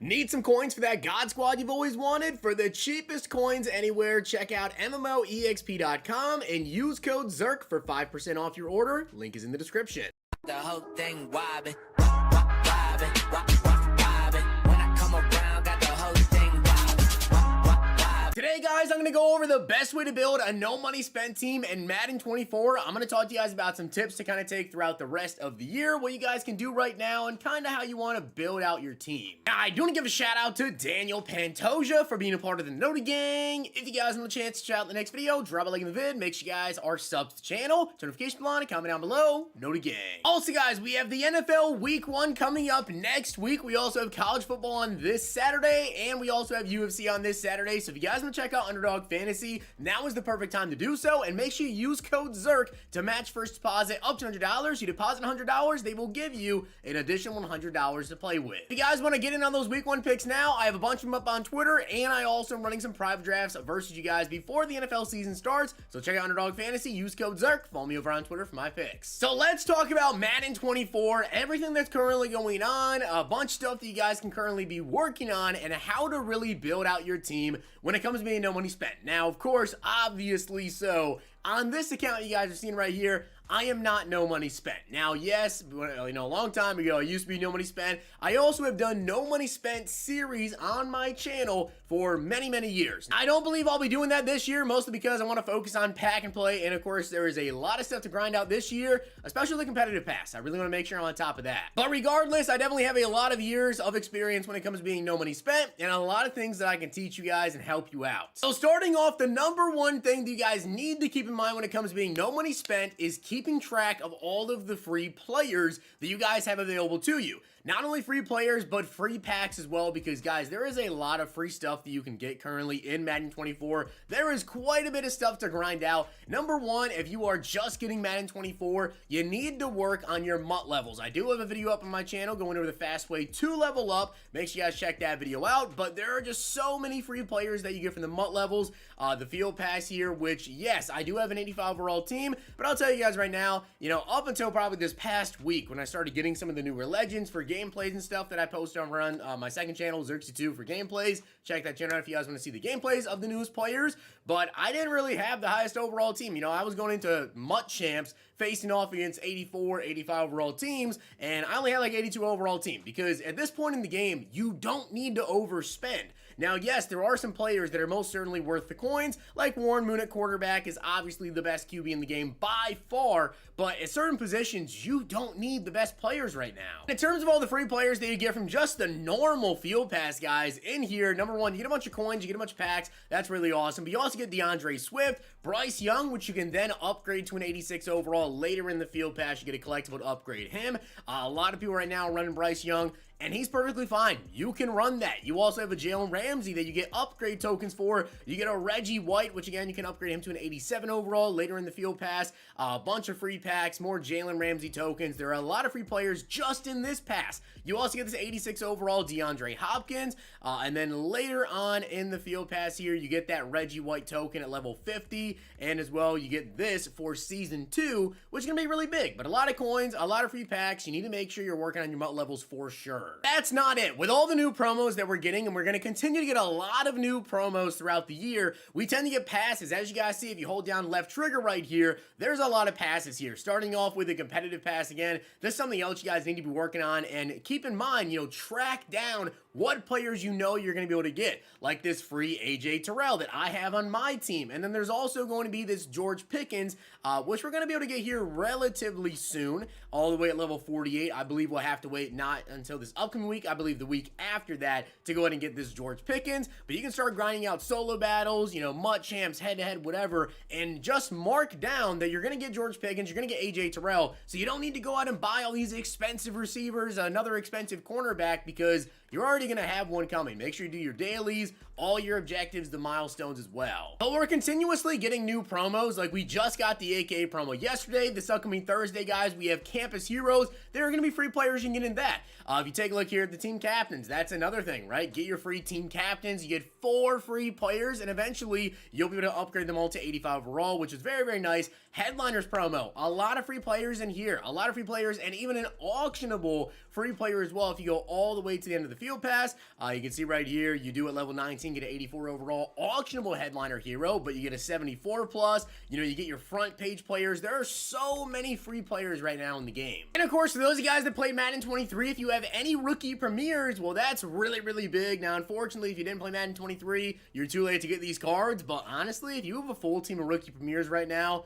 Need some coins for that God Squad you've always wanted? For the cheapest coins anywhere, check out MMOEXP.com and use code ZERK for 5% off your order. Link is in the description. The whole thing wobbin', wobbin', wobbin'. When I come around, got the whole thing wobbin'. Today, guys, I'm going to go over the best way to build a no money spent team in Madden 24. I'm going to talk to you guys about some tips to kind of take throughout the rest of the year, what you guys can do right now, and kind of how you want to build out your team. Now, I do want to give a shout out to Daniel Pantoja for being a part of the Noti Gang. If you guys want a chance to check out the next video, drop a like in the vid. Make sure you guys are subbed to the channel, turn notification bell on, and comment down below. Noti Gang. Also, guys, we have the NFL Week 1 coming up next week. We also have college football on this Saturday, and we also have UFC on this Saturday. So if you guys want to check out Underdog Fantasy, now is the perfect time to do so, and make sure you use code ZERK to match first deposit up to $100. You deposit $100, they will give you an additional $100 to play with. If you guys want to get in on those week 1 picks now, I have a bunch of them up on Twitter, and I also am running some private drafts versus you guys before the NFL season starts, so check out Underdog Fantasy, use code ZERK, follow me over on Twitter for my picks. So let's talk about Madden 24, everything that's currently going on, a bunch of stuff that you guys can currently be working on, and how to really build out your team when it comes to being no money spent. Now, of course, obviously so, on this account you guys are seeing right here, I am not no money spent. Now, yes, a long time ago, I used to be no money spent. I also have done no money spent series on my channel for many, many years. I don't believe I'll be doing that this year, mostly because I want to focus on pack and play, and of course, there is a lot of stuff to grind out this year, especially the competitive pass. I really want to make sure I'm on top of that. But regardless, I definitely have a lot of years of experience when it comes to being no money spent, and a lot of things that I can teach you guys and help you out. So starting off, the number one thing that you guys need to keep in mind when it comes to being no money spent is keeping track of all of the free players that you guys have available to you. Not only free players, but free packs as well, because guys, there is a lot of free stuff that you can get currently in Madden 24. There is quite a bit of stuff to grind out. Number one, if you are just getting Madden 24, you need to work on your MUT levels. I do have a video up on my channel going over the fast way to level up. Make sure you guys check that video out, but there are just so many free players that you get from the MUT levels. The field pass here, which, yes, I do have an 85 overall team, but I'll tell you guys right now, up until probably this past week when I started getting some of the newer legends for gameplays and stuff that I post over on my second channel, Xerxes2 for gameplays. Check that channel out if you guys want to see the gameplays of the newest players, but I didn't really have the highest overall team. I was going into MUT champs facing off against 84, 85 overall teams, and I only had like 82 overall team, because at this point in the game, you don't need to overspend. Now, yes, there are some players that are most certainly worth the coins, like Warren Moon at quarterback is obviously the best QB in the game by far, but at certain positions, you don't need the best players right now. In terms of all the free players that you get from just the normal field pass, guys, in here, number one, you get a bunch of coins, you get a bunch of packs, that's really awesome, but you also get DeAndre Swift, Bryce Young, which you can then upgrade to an 86 overall later in the field pass. You get a collectible to upgrade him. A lot of people right now are running Bryce Young, and he's perfectly fine. You can run that. You also have a Jalen Ramsey that you get upgrade tokens for. You get a Reggie White, which again, you can upgrade him to an 87 overall later in the field pass. A bunch of free packs, more Jalen Ramsey tokens. There are a lot of free players just in this pass. You also get this 86 overall DeAndre Hopkins, and then later on in the field pass here, you get that Reggie White token at level 50, and as well, you get this for Season 2, which is going to be really big, but a lot of coins, a lot of free packs. You need to make sure you're working on your MUT levels for sure. That's not it. With all the new promos that we're getting, and we're going to continue to get a lot of new promos throughout the year, we tend to get passes. As you guys see, if you hold down left trigger right here, there's a lot of passes here. Starting off with a competitive pass again, this is something else you guys need to be working on, and keep in mind, track down what players you're going to be able to get, like this free AJ Terrell that I have on my team. And then there's also going to be this George Pickens, which we're going to be able to get here relatively soon, all the way at level 48. I believe we'll have to wait not until this upcoming week, I believe the week after that, to go ahead and get this George Pickens. But you can start grinding out solo battles, MUT champs, head-to-head, whatever, and just mark down that you're going to get George Pickens, you're going to get AJ Terrell, so you don't need to go out and buy all these expensive receivers, another expensive cornerback, because you're already going to have one coming. Make sure you do your dailies, all your objectives, the milestones as well. But we're continuously getting new promos. Like, we just got the AKA promo yesterday. This upcoming Thursday, guys, we have Campus Heroes. There are going to be free players you can get in that. If you take a look here at the team captains, that's another thing, right? Get your free team captains. You get 4 free players, and eventually you'll be able to upgrade them all to 85 overall, which is very, very nice. Headliners promo, a lot of free players in here, a lot of free players, and even an auctionable free player as well if you go all the way to the end of the Field Pass. You can see right here, you do at level 19, get an 84 overall auctionable headliner hero, but you get a 74 plus. You know, you get your front page players. There are so many free players right now in the game. And of course, for those of you guys that played Madden 23, if you have any rookie premieres, well, that's really, really big. Now, unfortunately, if you didn't play Madden 23, you're too late to get these cards, but honestly, if you have a full team of rookie premieres right now,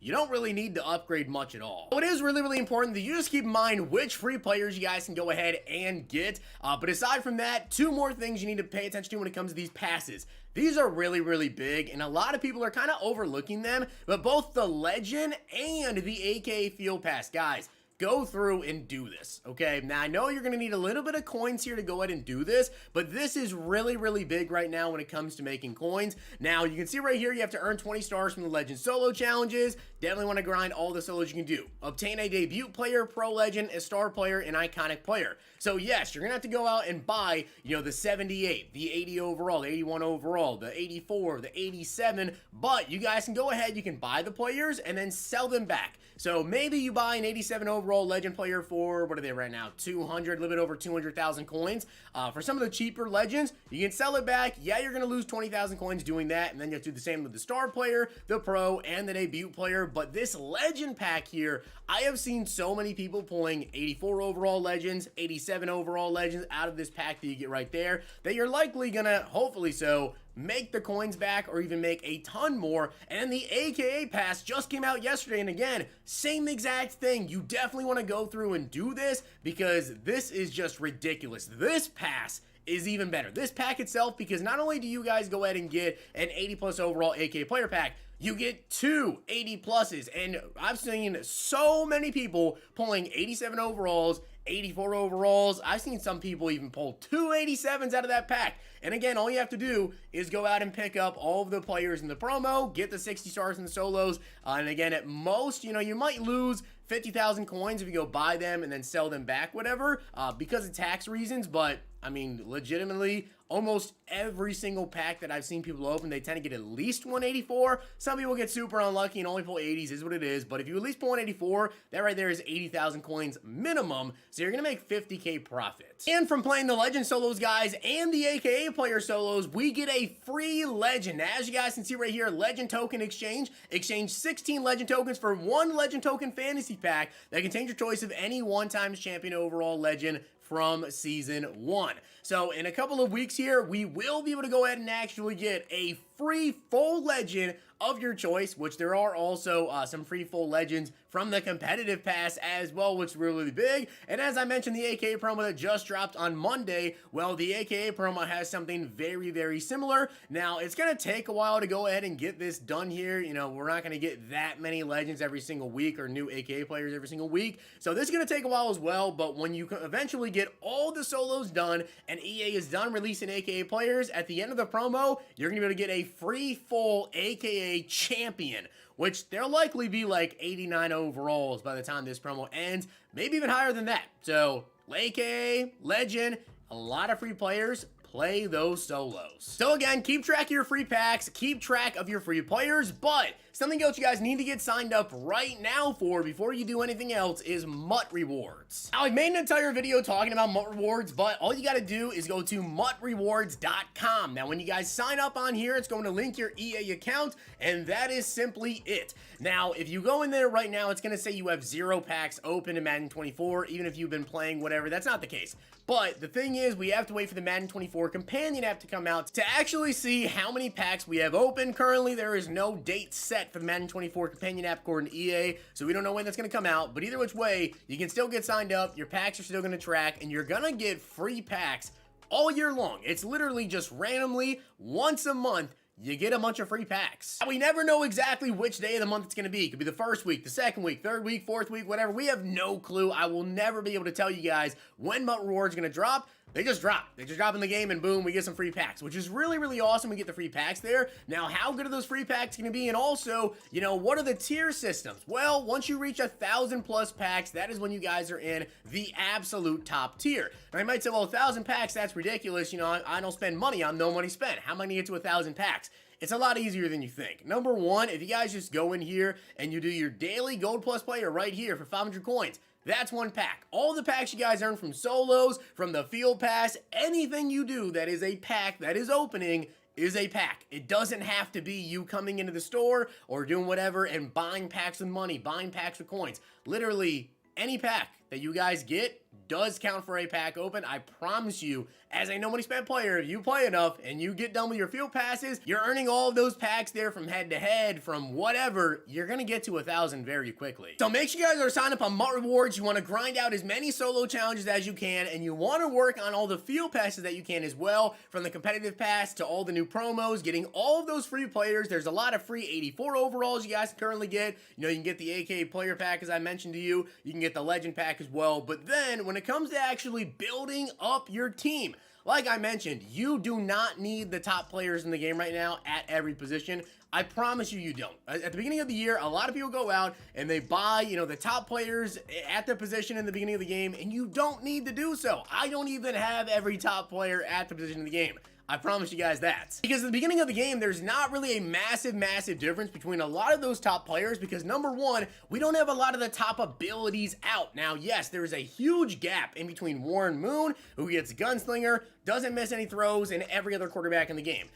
you don't really need to upgrade much at all. So it is really, really important that you just keep in mind which free players you guys can go ahead and get. But aside from that, two more things you need to pay attention to when it comes to these passes. These are really, really big, and a lot of people are kind of overlooking them, but both the Legend and the AKA Field Pass, guys, go through and do this, okay? Now, I know you're going to need a little bit of coins here to go ahead and do this, but this is really, really big right now when it comes to making coins. Now, you can see right here, you have to earn 20 stars from the Legend Solo Challenges. Definitely want to grind all the solos you can do. Obtain a debut player, pro legend, a star player, and iconic player. So, yes, you're going to have to go out and buy, you know, the 78, the 80 overall, the 81 overall, the 84, the 87, but you guys can go ahead, you can buy the players and then sell them back. So maybe you buy an 87 overall legend player for, what are they right now, 200, a little bit over 200,000 coins. For some of the cheaper legends, you can sell it back. Yeah, you're going to lose 20,000 coins doing that, and then you have to do the same with the star player, the pro, and the debut player. But this legend pack here, I have seen so many people pulling 84 overall legends, 87 overall legends out of this pack that you get right there, that you're likely going to, hopefully so, make the coins back or even make a ton more. And the AKA pass just came out yesterday, and again, same exact thing. You definitely want to go through and do this because this is just ridiculous. This pass is even better. This pack itself, because not only do you guys go ahead and get an 80 plus overall AKA player pack, you get two 80 pluses, and I've seen so many people pulling 87 overalls, 84 overalls. I've seen some people even pull 287s out of that pack. And again, all you have to do is go out and pick up all of the players in the promo, get the 60 stars in the solos, and again, at most, you know, you might lose 50,000 coins if you go buy them and then sell them back, whatever, because of tax reasons. But I mean, legitimately, almost every single pack that I've seen people open, they tend to get at least 184. Some people get super unlucky and only pull 80s, is what it is. But if you at least pull 184, that right there is 80,000 coins minimum. So you're going to make 50K profit. And from playing the Legend solos, guys, and the AKA player solos, we get a free Legend. As you guys can see right here, Legend token exchange. Exchange 16 Legend tokens for one Legend token fantasy pack that contains your choice of any one-time champion overall Legend from season 1. So in a couple of weeks here, we will be able to go ahead and actually get a free full legend of your choice, which there are also some free full legends from the competitive pass as well, which is really big. And as I mentioned, the AKA promo that just dropped on Monday, well, the AKA promo has something very, very similar. Now, it's going to take a while to go ahead and get this done here. You know, we're not going to get that many legends every single week or new AKA players every single week. So this is going to take a while as well, but when you eventually get all the solos done and EA is done releasing AKA players, at the end of the promo, you're going to be able to get a free full AKA champion, which there'll likely be like 89 overalls by the time this promo ends, maybe even higher than that. So, AKA, Legend, a lot of free players. Play those solos. So again, keep track of your free packs, keep track of your free players, but something else you guys need to get signed up right now for before you do anything else is MUT Rewards. Now, I've made an entire video talking about MUT Rewards, but all you gotta do is go to MUTRewards.com. Now, when you guys sign up on here, it's going to link your EA account, and that is simply it. Now, if you go in there right now, it's gonna say you have 0 packs open in Madden 24, even if you've been playing whatever. That's not the case. But the thing is, we have to wait for the Madden 24 companion app to come out to actually see how many packs we have open. Currently, there is no date set for the Madden 24 companion app according to EA, so we don't know when that's going to come out. But either which way, you can still get signed up, your packs are still going to track, and you're going to get free packs all year long. It's literally just randomly, once a month, you get a bunch of free packs. We never know exactly which day of the month it's going to be. It could be the first week, the second week, third week, fourth week, whatever. We have no clue. I will never be able to tell you guys when MUT Rewards is going to drop. They just drop. They just drop in the game and boom, we get some free packs, which is really, really awesome. We get the free packs there. Now, how good are those free packs going to be? And also, you know, what are the tier systems? Well, once you reach 1,000 plus packs, that is when you guys are in the absolute top tier. Now, you might say, well, 1,000 packs, that's ridiculous. You know, I don't spend money on no money spent. How am I going to get to 1,000 packs? It's a lot easier than you think. Number one, if you guys just go in here and you do your daily Gold Plus player right here for 500 coins, that's one pack. All the packs you guys earn from solos, from the field pass, anything you do that is a pack that is opening is a pack. It doesn't have to be you coming into the store or doing whatever and buying packs with money, buying packs with coins. Literally, any pack that you guys get does count for a pack open. I promise you, as a no money spent player, if you play enough and you get done with your field passes, you're earning all of those packs there from head to head, from whatever, you're gonna get to 1,000 very quickly. So make sure you guys are signed up on MUT Rewards. You wanna grind out as many solo challenges as you can, and you wanna work on all the field passes that you can as well, from the competitive pass to all the new promos, getting all of those free players. There's a lot of free 84 overalls you guys can currently get. You know, you can get the AK player pack, as I mentioned to you. You can get the legend pack as well. But then when it comes to actually building up your team, like I mentioned, you do not need the top players in the game right now at every position. I promise you, you don't. At the beginning of the year, a lot of people go out and they buy, you know, the top players at their position in the beginning of the game, and you don't need to do so. I don't even have every top player at the position in the game. I promise you guys that. Because at the beginning of the game, there's not really a massive difference between a lot of those top players because number one, we don't have a lot of the top abilities out. Now, yes, there is a huge gap in between Warren Moon, who gets Gunslinger, doesn't miss any throws, and every other quarterback in the game.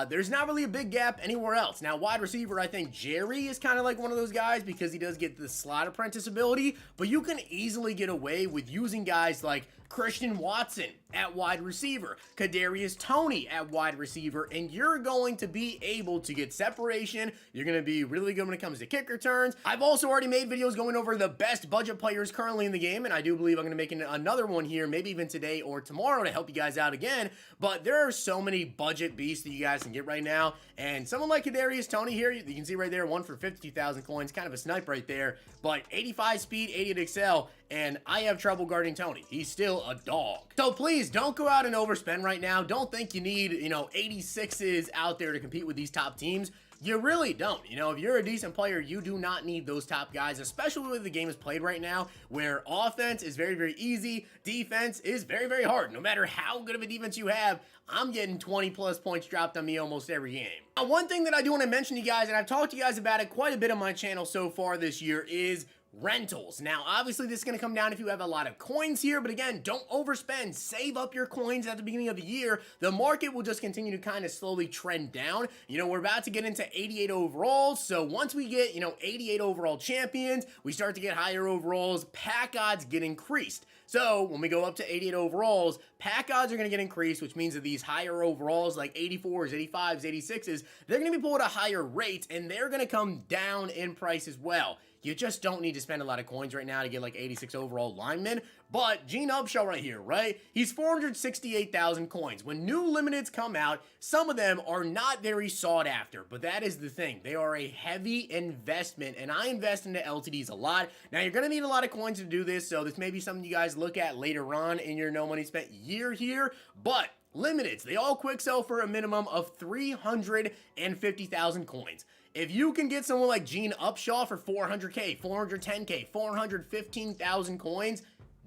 There's not really a big gap anywhere else. Now, wide receiver, I think Jerry is kind of like one of those guys because he does get the slot apprentice ability, but you can easily get away with using guys like Christian Watson at wide receiver, Kadarius Toney at wide receiver, and you're going to be able to get separation. You're going to be really good when it comes to kick returns. I've also already made videos going over the best budget players currently in the game, and I do believe I'm going to make another one here, maybe even today or tomorrow to help you guys out again, but there are so many budget beasts that you guys can get right now, and someone like Kadarius Toney here, you can see right there, one for 52,000 coins, kind of a snipe right there, but 85 speed, 80 at excel, and I have trouble guarding Toney. He's still a dog. So please don't go out and overspend right now. Don't think you need, 86s out there to compete with these top teams. You really don't. You know, if you're a decent player, you do not need those top guys, especially when the game is played right now, where offense is very easy, defense is very hard. No matter how good of a defense you have, I'm getting 20 plus points dropped on me almost every game. Now, one thing that I do want to mention to you guys, and I've talked to you guys about it quite a bit on my channel so far this year, is rentals. Now, obviously, this is going to come down if you have a lot of coins here, but again, don't overspend. Save up your coins at the beginning of the year. The market will just continue to kind of slowly trend down. You know, we're about to get into 88 overalls, so once we get, 88 overall champions, we start to get higher overalls, pack odds get increased. So when we go up to 88 overalls, pack odds are going to get increased, which means that these higher overalls like 84s, 85s, 86s, they're going to be pulled at a higher rate, and they're going to come down in price as well. You just don't need to spend a lot of coins right now to get like 86 overall linemen. But Gene Upshaw right here, right? He's 468,000 coins. When new limiteds come out, some of them are not very sought after, but that is the thing. They are a heavy investment, and I invest into LTDs a lot. Now, you're going to need a lot of coins to do this, so this may be something you guys look at later on in your no money spent year here, but limiteds, they all quick sell for a minimum of 350,000 coins. If you can get someone like Gene Upshaw for 400K, 410K, 415,000 coins,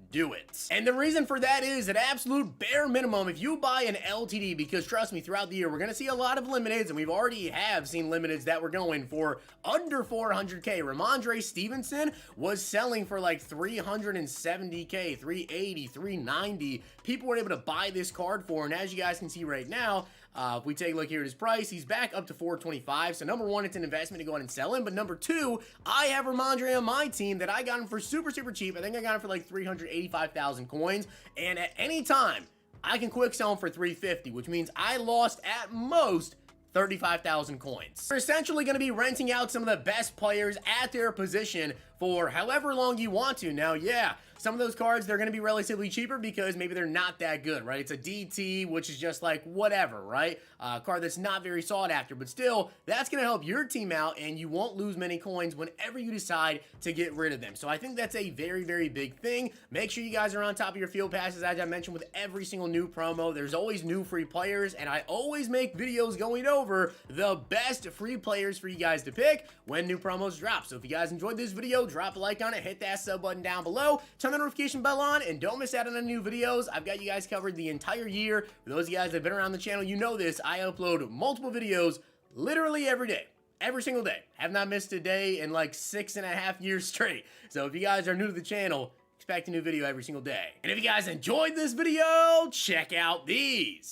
do it. And the reason for that is an absolute bare minimum. If you buy an LTD, because trust me, throughout the year, we're going to see a lot of limiteds, and we've already have seen limiteds that were going for under 400K. Ramondre Stevenson was selling for like 370K, 380, 390. People were able to buy this card for, and as you guys can see right now, if we take a look here at his price, he's back up to 425. So number one, it's an investment to go ahead and sell him. But number two, I have Ramondre on my team that I got him for super cheap. I think I got him for like 385,000 coins. And at any time, I can quick sell him for 350, which means I lost at most 35,000 coins. We're essentially going to be renting out some of the best players at their position for however long you want to. Now, yeah, some of those cards, they're going to be relatively cheaper because maybe they're not that good, right? It's a DT, which is just like whatever, right? A card that's not very sought after, but still, that's going to help your team out, and you won't lose many coins whenever you decide to get rid of them. So I think that's a very big thing. Make sure you guys are on top of your field passes, as I mentioned, with every single new promo. There's always new free players, and I always make videos going over the best free players for you guys to pick when new promos drop. So if you guys enjoyed this video, drop a like on it, hit that sub button down below, turn the notification bell on, and don't miss out on any new videos. I've got you guys covered the entire year. For those of you guys that have been around the channel, you know this. I upload multiple videos literally every day. Every single day. Have not missed a day in like 6.5 years straight. So if you guys are new to the channel, Expect a new video every single day. And if you guys enjoyed this video, check out these.